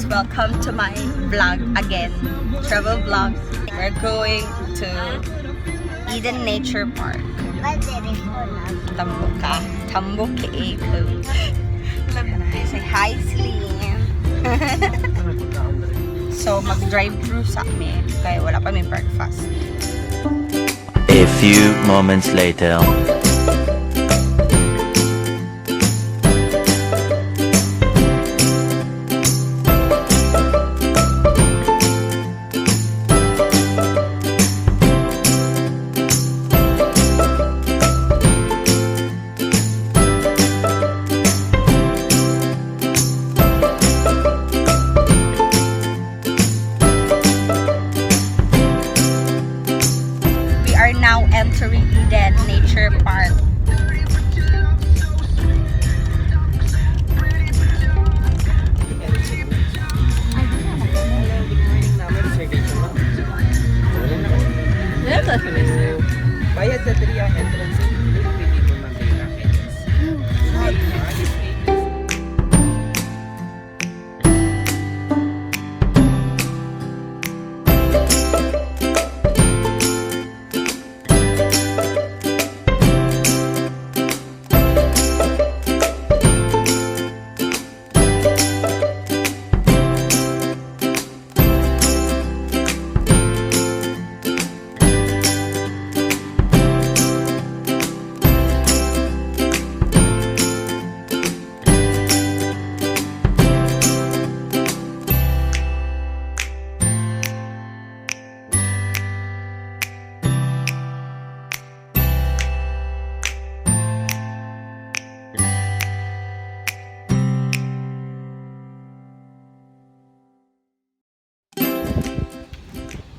guys, welcome to my vlog again, travel vlog. We're going to Eden Nature Park. Tambuke. Say hi, Celine. So mag-drive through sa amin kaya wala pa may breakfast. A few moments later. Now entering Eden Nature Park. Bayad sa 3 ang entrance fee, pwede mo mag-pay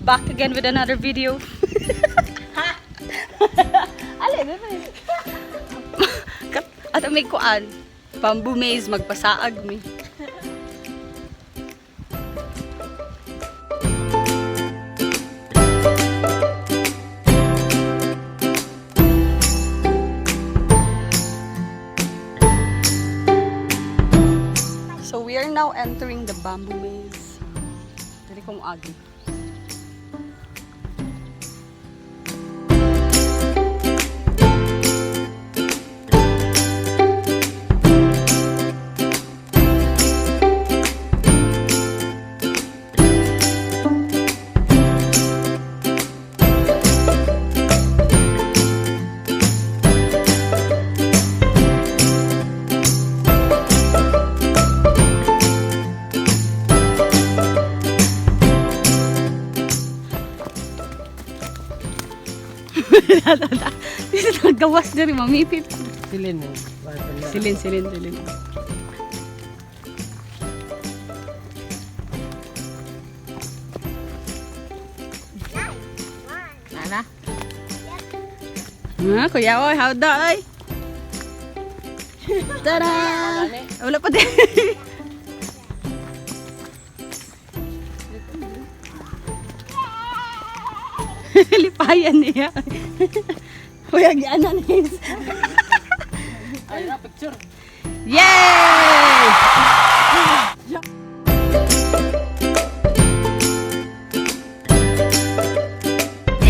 Back again with another video. Alin, at may kuan, bamboo maze, magpasaag mi. So we are now entering the bamboo maze. Dili ko moagi. Dito nagawas dari mamipit. Silin. Silin. Nana. Kuya oy, how da oy. Tada! Wala pa din. Lipayan niya. Kuya, gianan is. Ay, na picture. Yay!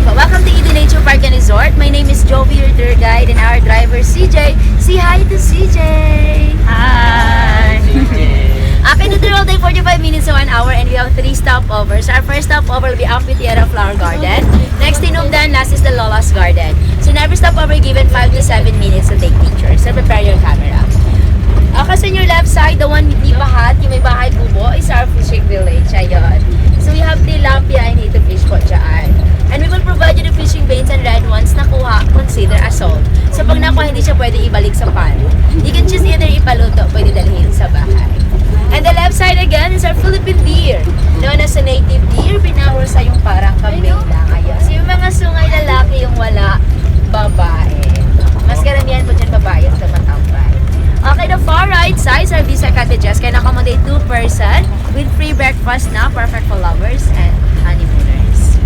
Welcome to Eden Nature Park and Resort. My name is Jovi, your tour guide, and our driver CJ. Say hi to CJ. Hi. Okay, total day 45 minutes to 1 hour, and we have 3 stopovers. Our first stopover will be Amphitheater Flower Garden. Next Tinumdan, last is the Lola's Garden. So in every stopover, given 5 to 7 minutes to take pictures. So prepare your camera. Kasi on your left side, the one with the Bahat, yung may bahay bubo, is our fishing village. Ayun. So we have tilapia and hito fish po dyan. And we will provide you the fishing baits and red ones na kuha, consider as sold. So pag nakuha, hindi siya pwede ibalik sa pan. You can choose either ipaluto, pwede dalhin sa bahay. And the left side again is our Philippine deer. Known as a native deer, pinahuro sa yung parang kambing lang. Ayun. So yung mga sungay lalaki, yung wala, babae. Mas karamihan po dyan babae sa matambay. Okay, the far right side are visa cottages. Can accommodate 2 person with free breakfast na, perfect for lovers and honeymooners.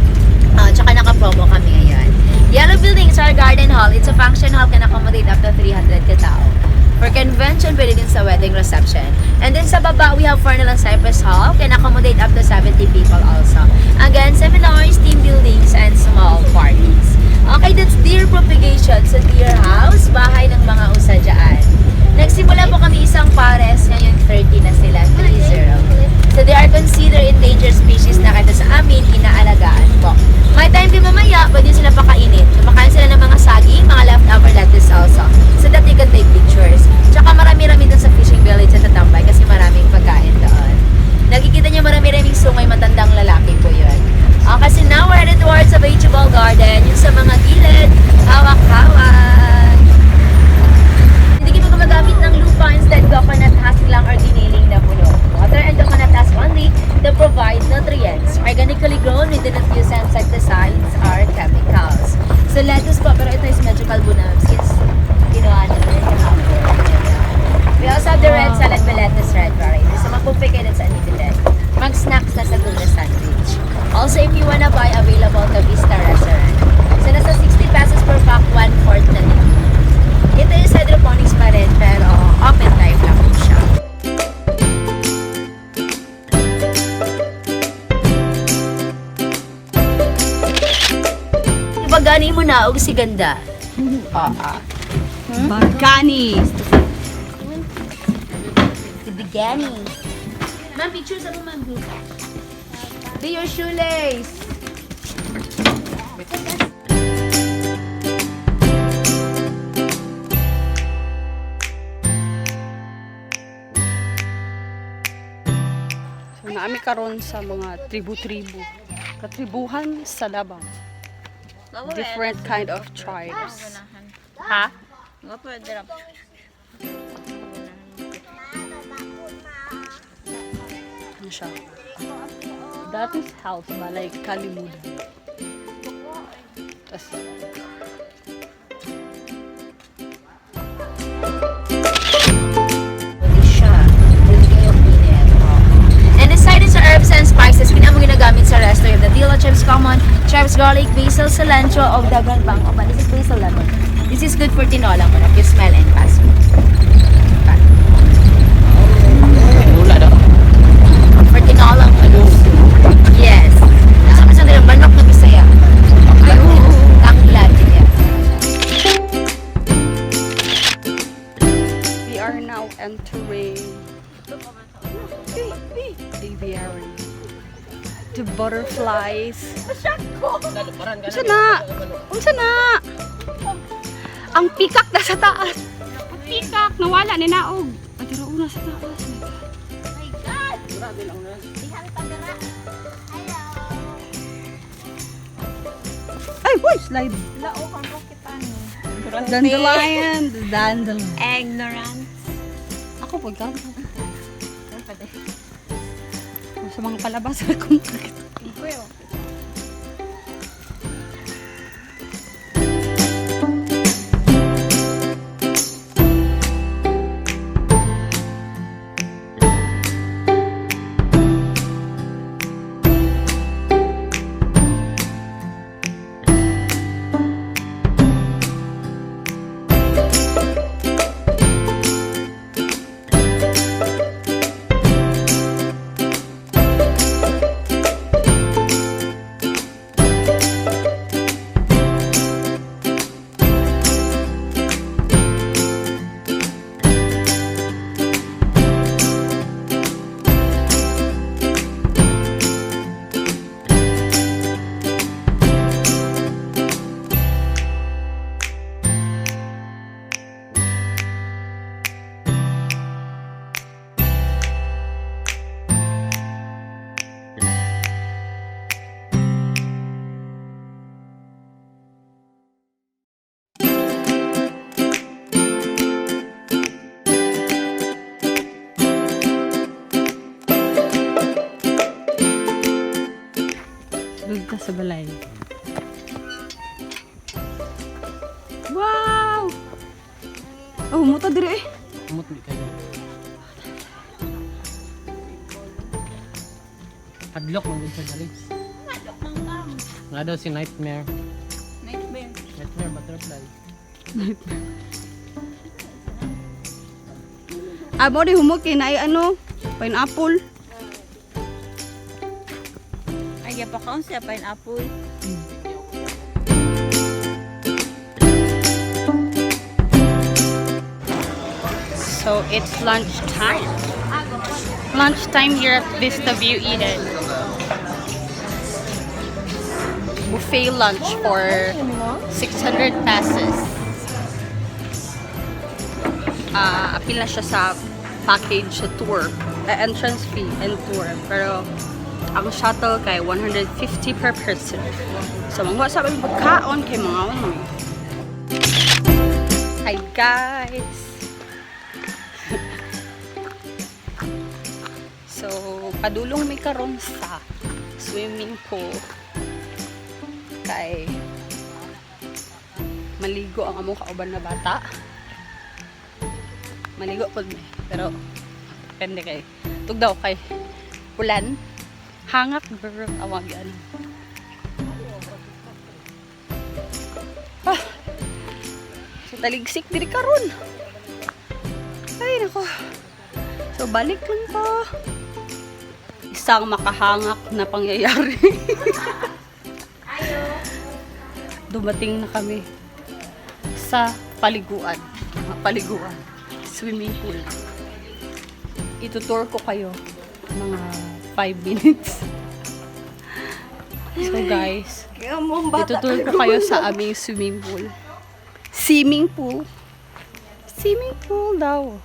Tsaka naka-promo kami ngayon. Yellow building is our garden hall. It's a function hall, can accommodate up to 300 katao. For convention, pwede din sa wedding reception. And then sa baba, we have Fernal and Cypress Hall. Can accommodate up to 70 people also. Again, seminars, team buildings, and small parties. Okay, that's Deer Propagation sa Deer House, bahay ng mga usadyaan. Nagsimula po kami isang pares, ngayon 30 na sila, 30. So they are considered endangered species na kada sa amin, inaalagaan po. May time din mamaya, pwede sila pakainin. Kumakain sila ng mga saging, mga leftover lettuce also. So that they can take pictures. Tsaka marami-rami dun sa fishing village sa Tatambay kasi maraming pagkain doon. Nakikita niyo marami-raming sungay, matandang lalaki po yun. Kasi now we're headed towards the vegetable garden, yung sa mga gilid, hawak-hawak. Hindi kayo gumagamit ng lupa, instead coconut husk lang or giniling na puno. Water and coconut husk only to provide nutrients. Organically grown, we do not use insecticides or chemicals. So lettuce po, pero ito is medyo kalbunab since ginawa na rin kahapon. We also have the red salad with lettuce red variety. So magpupikay din sa unlimited. Mag-snacks na sa tuna sandwich. Also, if you wanna buy, available to Vista Restaurant. So nasa 60 pesos per pack, 1/4 na din. Ito is hydroponics pa rin, pero open type lang po siya. Ibagani mo na, og si ganda. Bagani. Si Bigani. Ma'am, picture sa mo, ma'am. Do your shoelace. So naami karon sa mga tribu-tribu. Katribuhan sa Labang. Different kind of tribes. Ha? Ano siya? That is house ba? Like Kalimudan. Tas And the side is herbs and spices. Kini mo ginagamit sa resto. You have the dill, chives common, chives garlic, basil, cilantro, o dagan bang. O ba, this is basil lemon. This is good for tinola mo. You smell and pass. Wala daw. For tinola mo. Yes. Nasa nila, manok na Bisaya. Taklan. Yes. we are now entering aviary. The butterflies. Unsa na? Unsa na? Ang pikak na sa taas. Ang pikak nawala ni naog. Adira una sa taas. Ay, boy, slide. Dandelion. Dandelion. Ignorant. Ako pagka. Sa mga palabas akong sulod ka sa balay. Wow! Oh, muta dire eh. Umot di kayo. Padlock mo sa dali. Nga daw si Nightmare. Nightmare butterfly. Amo di humok kinay ano, pineapple. Ay, pa kaon siya pineapple. So it's lunchtime. Lunchtime here at Vista View Eden. Buffet lunch for 600 pesos. Apil na siya sa package sa tour. Entrance fee and tour. Pero ang shuttle kay 150 per person. So mga sa pagkaon kay mga ano. Hi guys! So, padulong mi karon sa swimming pool kay maligo ang among kauban na bata. Maligo pod mi, pero depende kay tugdaw kay ulan, hangak bro awag yan. So taligsik diri karon. Ay nako. So balik lang ko. Isang makahangak na pangyayari. Dumating na kami sa paliguan. Paliguan. Swimming pool. Itutour ko kayo mga 5 minutes. So guys, itutour ko kayo sa aming swimming pool. Swimming pool. Swimming pool daw.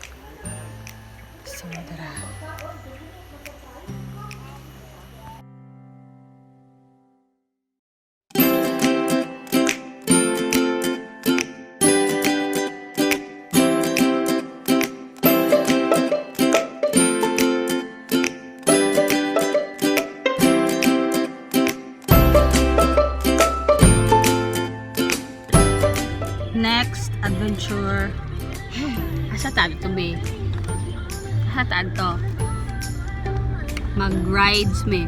So, tara. Next adventure. Asa tayo to be? Asa tayo to? Mag-rides me.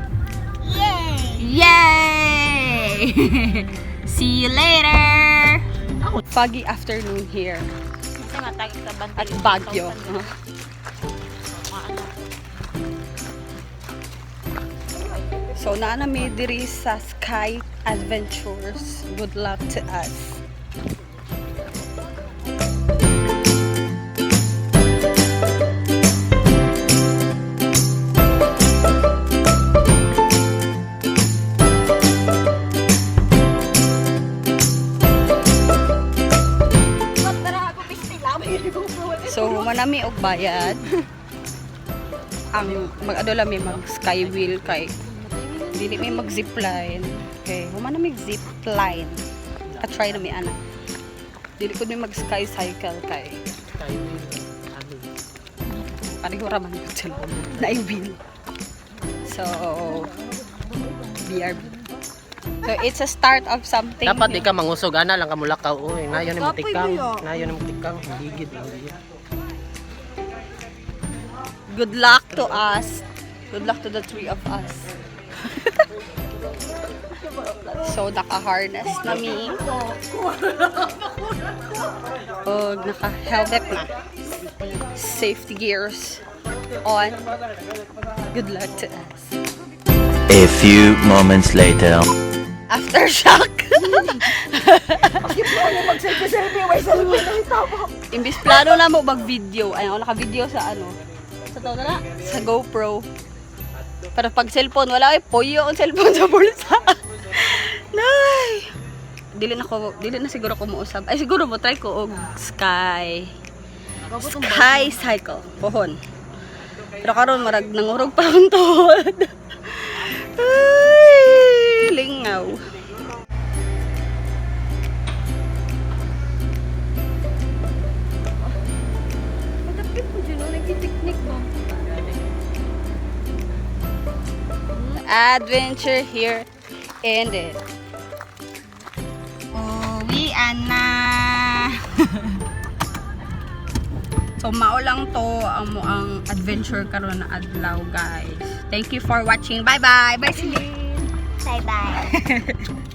Yay! Yay! See you later! Foggy afternoon here at Baguio. So, naanami diri sa Sky Adventures. Good luck to us. So, manami og bayad. Ang mag-adola may mag-sky wheel kay dili may mag-zipline. Okay, manami zipline. Ka-try na mi ana. Dili ko may mag-sky cycle kay pareho ra man ko sila. Na-wheel. So, BRB. So, it's a start of something. Dapat di ka mangusog ana lang ka mulakaw oy. Nayon ni mutikang. Nayon ni mutikang higid lang diya. Good luck to us. Good luck to the three of us. So, naka-harness na mi. O, naka-helmet na. Safety gears on. Good luck to us. A few moments later. Aftershock. Imbis plano na mo mag-video. Ay, ako naka-video sa ano. Sa tawag na? Sa GoPro. Pero pag cellphone, wala ay poyo ang cellphone sa bulsa. Nay! Dili na siguro ko mausap. Ay, siguro mo try ko og Sky Cycle. Pohon. Pero karon marag nangurog pa ang tuhod. Ay, lingaw. Adventure here ended. Uwian na. So mao lang to ang adventure karon na adlaw, guys. Thank you for watching. Bye bye. Bye Celine. Bye-bye.